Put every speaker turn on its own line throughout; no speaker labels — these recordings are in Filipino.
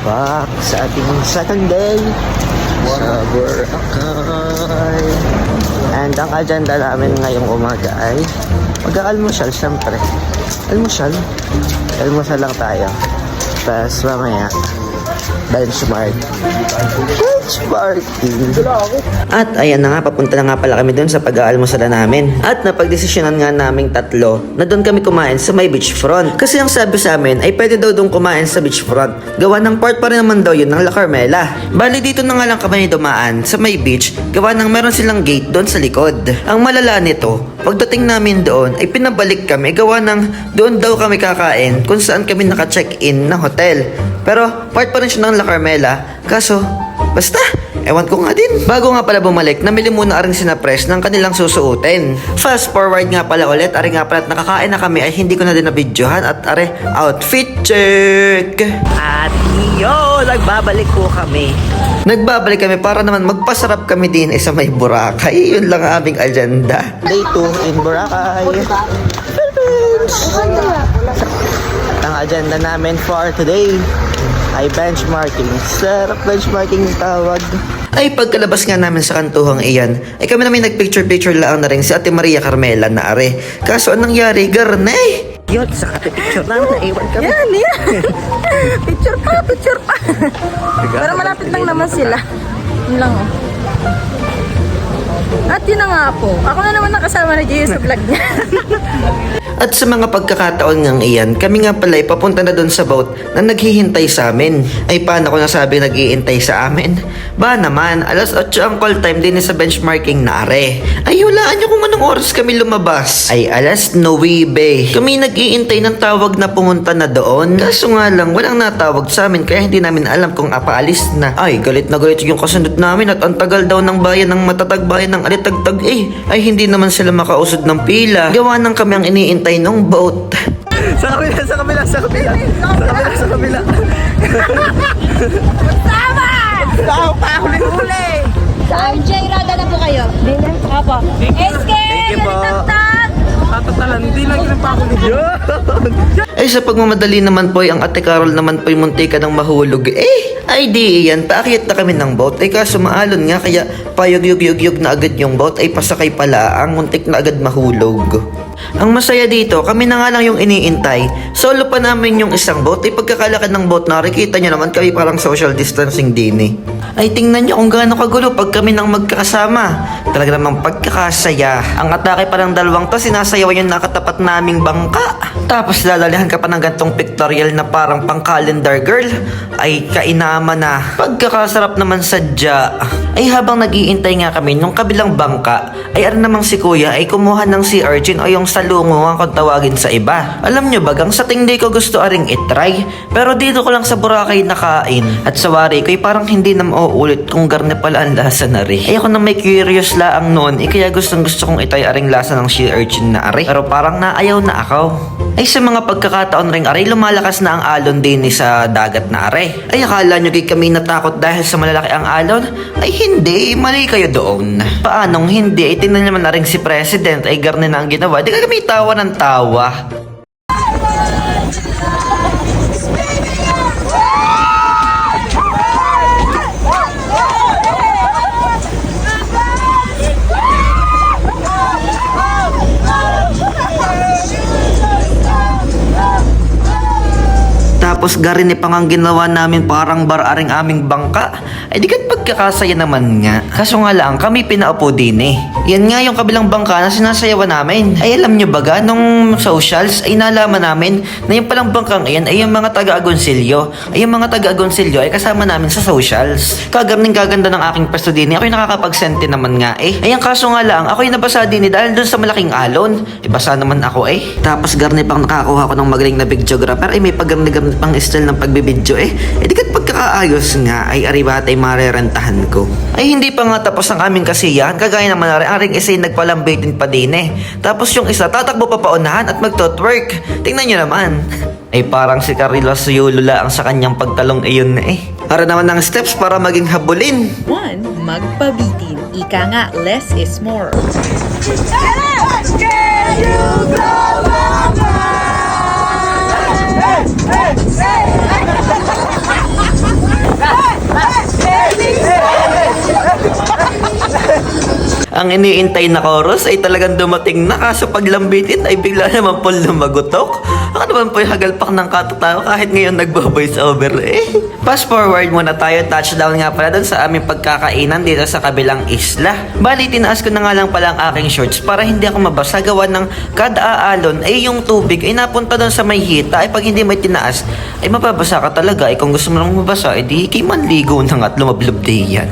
back sa ating second day sa Boracay. And ang agenda namin ngayong umaga ay mag-aalmusal, syempre. Almusal lang tayo. Tapos mamaya benchmarking. At ayan na nga, papunta na nga pala kami doon sa pag-aalmusala namin. At napagdesisyonan nga naming tatlo na doon kami kumain sa may beachfront. Kasi ang sabi sa amin ay pwede daw doon kumain sa beachfront. Gawa ng part pa rin naman daw yun ng La Carmela. Bali dito na nga lang kami dumaan sa may beach. Gawa ng meron silang gate doon sa likod. Ang malala nito, pagdating namin doon ay pinabalik kami. Gawa ng doon daw kami kakain kung saan kami naka-check-in na hotel. Pero part pa rin siya ng La Carmela. Kaso, basta, ewan ko nga din. Bago nga pala bumalik, namili muna rin sina Pres ng kanilang susuotin. Fast forward nga pala ulit, ari nga pala at nakakain na kami ay hindi ko na din nabidyohan at ari, outfit check! At yo, nagbabalik po kami. Nagbabalik kami para naman magpasarap kami din sa may Boracay. Yun lang ang aming agenda. Day 2 in Boracay. Ang agenda namin for today ay benchmarking. Sarap benchmarking yung tawag. Ay pagkalabas nga namin sa kantuhang iyan, ay kami namin nagpicture-picture lang na rin si Ate Maria Carmela na are. Kaso anong nangyari? Garnay! Yun, sa picture namin, naiwan kami.
Yan. Picture pa. Pero malapit lang naman sila. Yun lang oh. At yun na nga po. Ako na naman nakasama na Gio sa vlog niya.
At sa mga pagkakataon ngang iyan, kami nga pala ay papunta na doon sa boat na naghihintay sa amin. Ay paano ko nasabi naghihintay sa amin? Ba naman, alas 8 ang call time din sa benchmarking na are. Ay hulaan nyo kung anong oras kami lumabas. Ay alas 9. Kami nag-iintay ng tawag na pumunta na doon. Kaso nga lang, walang natawag sa amin kaya hindi namin alam kung apaalis na. Ay galit na galit yung kasunod namin at ang tagal daw ng bayan ng matatag bayan ng Alitagtag ay hindi naman sila makausod ng pila. Gawa ng kami ang iniintay ng boat. Sa kabila.
Sama pa, huli-huli. Sa RJ, rada na po kayo. Bilang ka po. SK!
Thank you po.
Tatatalan, hindi lang yun pa ako ninyo.
Ay sa pagmamadali naman po ang Ate Carol naman po yung muntika ng mahulog. Ay di yan, paakyat na kami ng boat. Ay kaso maalon nga kaya payog-yug-yug na agad yung boat. Ay pasakay pala ang muntik na agad mahulog. Ang masaya dito, kami na nga lang yung iniintay. Solo pa namin yung isang boat. Ay pagkakalakad ng boat, nakikita nyo naman kami parang social distancing din eh. Ay tingnan nyo kung gaano kagulo pag kami nang magkakasama. Talaga namang pagkakasaya. Ang atake pa ng dalawang to, sinasayawan yung nakatapat naming bangka. Tapos lalalihan ka pa ng gantong pictorial na parang pang calendar girl. Ay kainama na. Pagkakasarap naman sadya. Ay habang nag-iintay nga kami nung kabilang bangka, ay ano namang si kuya ay kumuha ng sea urchin o yung salungo kung tawagin sa iba. Alam nyo bagang sa tingin ko gusto aring itry. Pero dito ko lang sa Boracay nakain. At sa wari ko'y parang hindi na mauulit kung garne pala ang lasa na rin. Ay ako na may curious laang noon. Kaya gusto kong itry aring lasa ng sea urchin na are. Pero parang naayaw na ako. Ay sa mga pagkakataon ring aray, lumalakas na ang alon din sa dagat na aray. Ay akala nyo kami natakot dahil sa malalaki ang alon? Ay hindi, mali kayo doon. Paanong hindi? Ay tingnan naman na rin si President ay garne na ang ginawa. Di ka kami tawa ng tawa. Tapos garini pang ang ginawa namin parang bar aring aming bangka. Ay di kat pagkakasaya naman nga. Kaso nga lang kami pinaupo din eh. Yan nga yung kabilang bangka na sinasayawan namin. Ay alam nyo baga nung socials ay nalaman namin na yung palang bangkang iyan ay yung mga taga-Agoncillo. Ay yung mga taga-Agoncillo ay kasama namin sa socials. Kagarning kaganda ng aking pesto din eh. Ako'y nakakapagsente naman nga eh. Ay ang kaso nga lang ako'y nabasa din eh dahil dun sa malaking alon. Ibasa naman ako eh. Tapos garni pang nakakuha ko ng magaling na videographer ay may paggarni-garni pang style ng pagbibidyo eh. Eh di kat pagkakaayos nga ay aribat ay marerentahan ko. Ay hindi pa nga tapos ang aming kasiyahan. Kagaya naman na aring isa yung nagpalambitin pa din eh. Tapos yung isa tatakbo pa paunahan at magtotwork. Tingnan nyo naman. Ay parang si Carlos Yulula ang sa kanyang pagtalong iyon na eh. Para naman ng steps para maging habulin.
1. Magpabitin. Ika nga, less is more.
Can you blow my mind? Hey, hey, hey.
Ang iniintay na chorus ay talagang dumating na, kaso paglambitin ay bigla naman po lumagutok. Ako naman po yung hagalpak ng katatawa kahit ngayon nagbo-voice over Fast forward muna tayo, touchdown nga pala dun sa aming pagkakainan dito sa kabilang isla. Bali, tinaas ko na nga lang pala ang aking shorts para hindi ako mabasa, gawa ng kada aalon ay yung tubig ay napunta doon sa may hita. Ay pag hindi may tinaas ay mababasa ka talaga. Ay kung gusto mo lang mabasa, edi kay manligo na nga at lumablob day yan.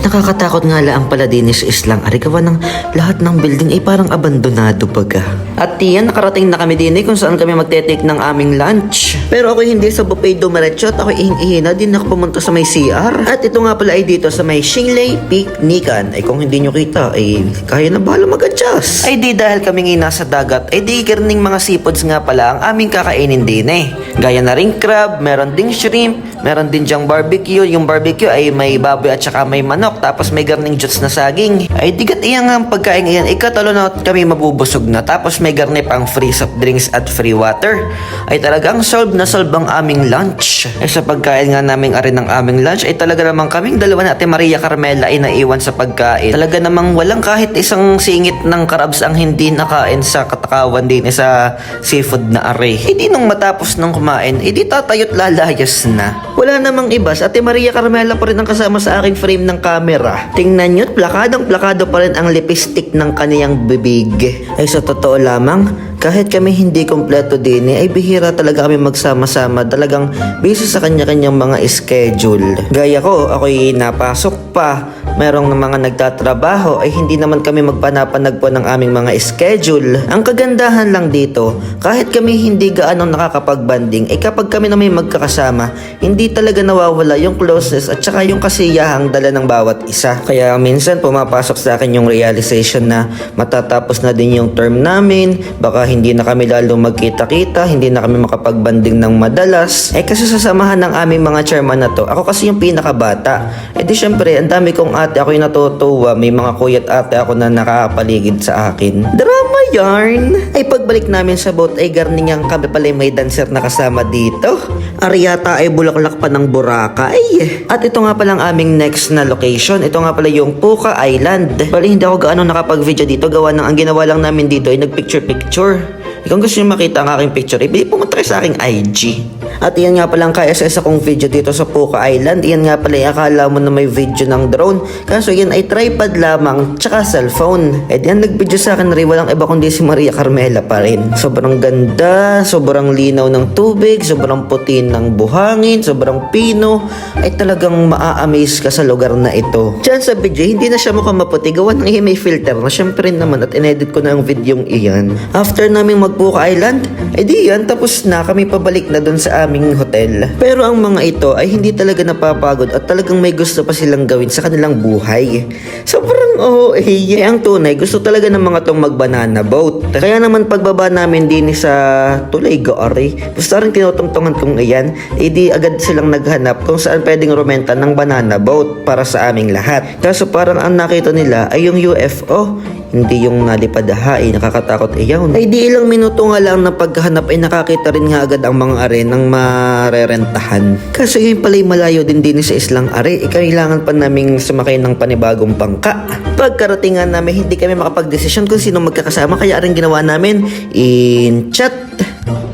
Nakakatakot nga lang pala din sa islang arigawa ng lahat ng building ay parang abandonado baga. At yan, nakarating na kami din kung saan kami magte-take ng aming lunch. Pero ako hindi sa buffet dumiretso at ako ihing-ihina din ako pumunta sa may CR. At ito nga pala ay dito sa may Xinglei Picnican. Ay kung hindi nyo kita ay kaya na bahala mag-adjust. Ay di dahil kami ngayon nasa dagat ay di karning mga seafoods nga pala ang aming kakainin din Gaya na ring crab, meron ding shrimp, meron din dyang barbecue. Yung barbecue ay may baboy at saka may manok. Tapos may garning juts na saging. Ay digat iyang ang pagkain ngayon. Ikatalo na kami mabubusog na. Tapos may garni pang free soft drinks at free water. Ay talagang solve na solve ang aming lunch. Ay sa pagkain nga namin arin ng aming lunch ay talaga namang kaming dalawa na Ate Maria Carmela ay naiwan sa pagkain. Talaga namang walang kahit isang singit ng karabs ang hindi nakain sa katakawan din sa seafood na are. Hindi nung matapos nung kumain, hindi tatayot lalayas na. Wala namang iba. Ate Maria Carmela pa rin ang kasama sa aking frame ng camera. Tingnan nyo't plakadong-plakado pa rin ang lipstick ng kaniyang bibig. Ay sa totoo lamang, kahit kami hindi kompleto din ay bihira talaga kami magsama-sama. Talagang busy sa kanya-kanyang mga schedule. Gaya ko, ako'y napasok pa. Merong mga nagtatrabaho ay hindi naman kami magpanapanag po ng aming mga schedule. Ang kagandahan lang dito, kahit kami hindi gaano nakakapag-banding, ay kapag kami na may magkakasama, hindi talaga nawawala yung closeness at saka yung kasiyahang dala ng bawat isa. Kaya minsan pumapasok sa akin yung realization na matatapos na din yung term namin, baka hindi na kami lalo magkita-kita, hindi na kami makapag-banding ng madalas. Kasi sasamahan ng aming mga chairman na to, ako kasi yung pinakabata. Di syempre, ang dami kong ate, ako'y natutuwa. May mga kuya at ate ako na nakapaligid sa akin. Drama yarn! Ay pagbalik namin sa boat ay garning ang kami pala may dancer na kasama dito. Ariata ay bulaklak pa ng Boracay. At ito nga palang aming next na location. Ito nga pala yung Puka Island. Bali hindi ako gaano nakapag-video dito. Gawa ng ang ginawa lang namin dito ay nag-picture-picture. Kung gusto nyo makita ang aking picture, pumunta kayo sa aking IG. At iyan nga palang KSS akong video dito sa Puka Island. Iyan nga pala akala mo na may video ng drone. Kaso yan ay tripod lamang tsaka cellphone. Diyan nag-video sa akin rin walang iba kundi si Maria Carmela pa rin. Sobrang ganda, sobrang linaw ng tubig, sobrang puti ng buhangin, sobrang pino. Ay talagang maa-amaze ka sa lugar na ito. Diyan sa video, hindi na siya mukhang maputi. Gawa ng may filter na syempre naman at inedit ko na ang videong iyan. After naming Puka Island, di yan, tapos na kami pabalik na doon sa aming hotel. Pero ang mga ito ay hindi talaga napapagod at talagang may gusto pa silang gawin sa kanilang buhay. Sobrang ang tunay, gusto talaga ng mga tong mag-banana boat. Kaya naman pagbaba namin din sa Tulay Gaari, basta rin tinutungtungan kong iyan, di agad silang naghanap kung saan pwedeng rumenta ng banana boat para sa aming lahat. Kaso parang ang nakita nila ay yung UFO, hindi yung nalipad nakakatakot iyon. Ay di ilang minuto nga lang na paghahanap ay nakakita rin nga agad ang mga are ng marerentahan. Kaso yun pala'y malayo din sa islang are, kailangan pa naming sumakay ng panibagong bangka. Pagkaratingan namin, hindi kami makapag-desisyon kung sino magkakasama, kaya rin ginawa namin in chat.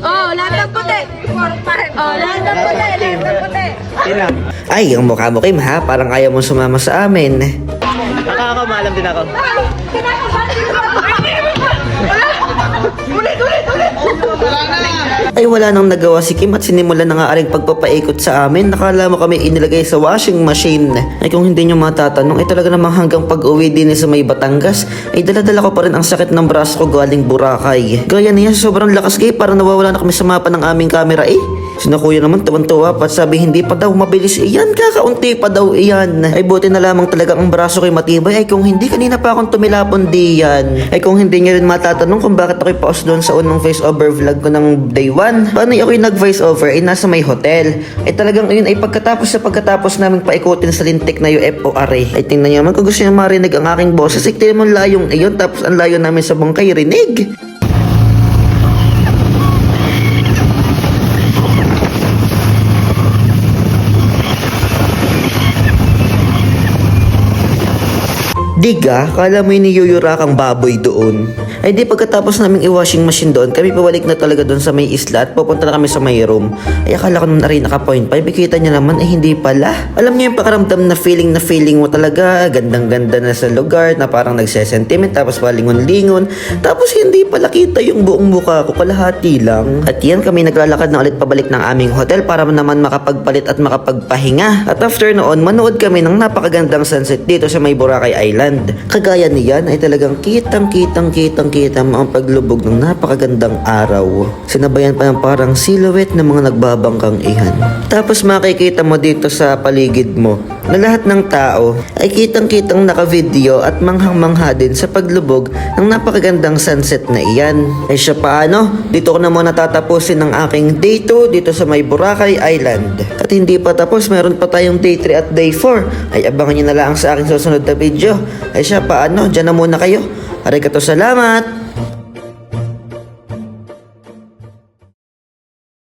Lahat ng puti! Lahat ng puti!
Ay, ang mukha mo Kim ha, parang ayaw mong sumama sa amin. Nakakamalam din ako. Ay wala nang nagawa si Kim at sinimula na nga aring pagpapaikot sa amin. Nakala mo kami inilagay sa washing machine. Ay kung hindi nyo matatanong, ay talaga namang hanggang pag-uwi din sa may Batangas, ay daladala ko pa rin ang sakit ng braso ko galing Boracay. Gaya niya sobrang lakas parang nawawala na kami sa mapa ng aming camera Sina kuya naman tawan-tuwa pa, sabi hindi pa daw mabilis iyan, kakaunti pa daw iyan. Ay buti na lamang talaga ang braso ko'y matibay. Ay kung hindi, kanina pa akong tumilapon diyan. Ay kung hindi nyo rin matatanong kung bakit ako'y paus doon sa unang voice over vlog ko ng day 1. Paano ako'y nag-voice over ay nasa may hotel. Ay talagang yun ay pagkatapos namin paikutin sa lintik na UFOR. Ay tingnan nyo naman kung gusto nyo marinig ang aking boses. Ay tingnan mo layong iyon, tapos ang layo namin sa bangkay rinig. Diga, kala mo iniyuyura kang baboy doon. Ay di pagkatapos naming i-washing machine doon, kami pabalik na talaga doon sa may isla at pupunta na kami sa may room. Ay akala ko nung narin naka point 5, ikita niya naman ay hindi pala. Alam niyo yung pakaramdam na feeling mo talaga, gandang-ganda na sa lugar, na parang nagsesentiment, tapos palingon-lingon, tapos hindi pala kita yung buong mukha ko, kalahati lang. At yan kami naglalakad na ulit pabalik ng aming hotel para naman makapagpalit at makapagpahinga. At after noon, manood kami ng napakagandang sunset dito sa may Boracay Island. Kagaya niyan ay talagang kitang ang paglubog ng napakagandang araw. Sinabayan pa ng parang silhouette ng mga nagbabangkang ihan. Tapos makikita mo dito sa paligid mo na lahat ng tao ay kitang naka-video at manghang-mangha din sa paglubog ng napakagandang sunset na iyan. Ay siya paano? Dito ko na muna tatapusin ng aking day 2 dito sa may Boracay Island. At hindi pa tapos, meron pa tayong day 3 at day 4. Ay abangan nyo na lang sa aking susunod na video. Ay siya paano? Diyan na muna kayo. Arigato salamat!